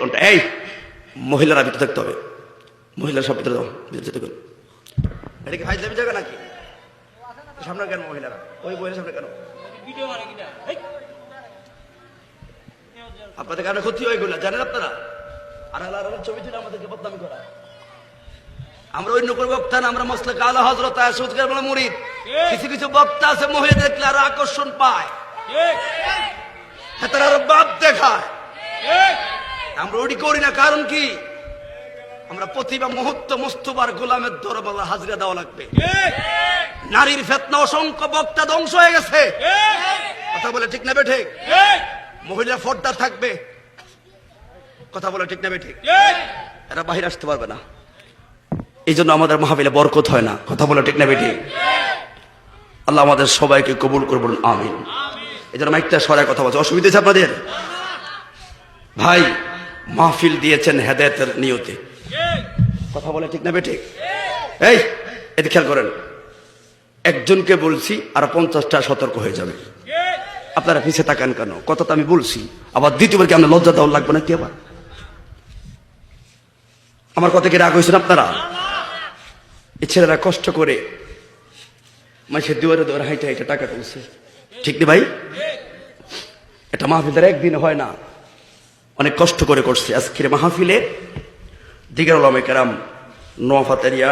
কোনটা? এই মহিলারা ভিতরে থাকতে হবে, মহিলার সব ভিতরে যেতে হবে। এটা কি ফাইজলামি জায়গা নাকি? সামনে কেন মহিলারা? ওই মহিলার সামনে কেন? আপনাদের কারণে ক্ষতি হয়ে গেল, জানেন আপনারা? আর আল্লাহর ছবি তুলে আমাদেরকে বদনামি করা। আমরা অন্য কোনো বক্তা না, আমরা মাসলাক আলা হযরত আয়েশা কেবলা মুরিদ। কিছু কিছু বক্তা আছে মহিলা দেখলে আরো আকর্ষণ পায়, তারা আরো বাপ দেখায়। আমরা ওটি করি না, কারণ কি? আমরা প্রতিভা মুহূর্ত মস্তবার গোলামের দরবারে হাজিরা দেওয়া লাগবে। নারীর ফিতনা, অসংখ্য বক্তা ধ্বংস হয়ে গেছে। কথা বলে ঠিক না বেঠিক? মহিলা পর্দা থাকবে, কথা বলে ঠিক না বেঠিক? এরা বাহির আসতে পারবে না, এই জন্য আমাদের মাহফিলে বরকত হয় না। কথা বলে ঠিক না বেঠিক? আল্লাহ আমাদের সবাইকে কবুল করে বলুন আমিন। এই জন্য মাইকটা সরায় কথা বলছে, অসুবিধা আছে আপনাদের? ভাই মাহফিল দিয়েছেন হেদায়েতের নিয়তে, কথা বলে ঠিক না বেঠিক? এই এদিকে খেয়াল করেন, একজনকে বলছি আর 50টা সতর্ক হয়ে যাবে। আপনারা পিছিয়ে তাকান কেন? কথা তো আমি বলছি, আবার দ্বিতীয়বার কি আমরা লজ্জা দেওয়া লাগবে না কি? আবার আমার কথা কি রাগ হয়েছেন আপনারা? এই ছেলেরা কষ্ট করে মাসের দুয়ারে দুয়ারে হাইটে হাইটে টাকা তুলছে, ঠিক না ভাই? এটা মাহফিলের একদিন হয় না, অনেক কষ্ট করে করছে। আজকের মাহফিলে দিগার উলামায়ে কেরাম, নোয়াফাতেরিয়া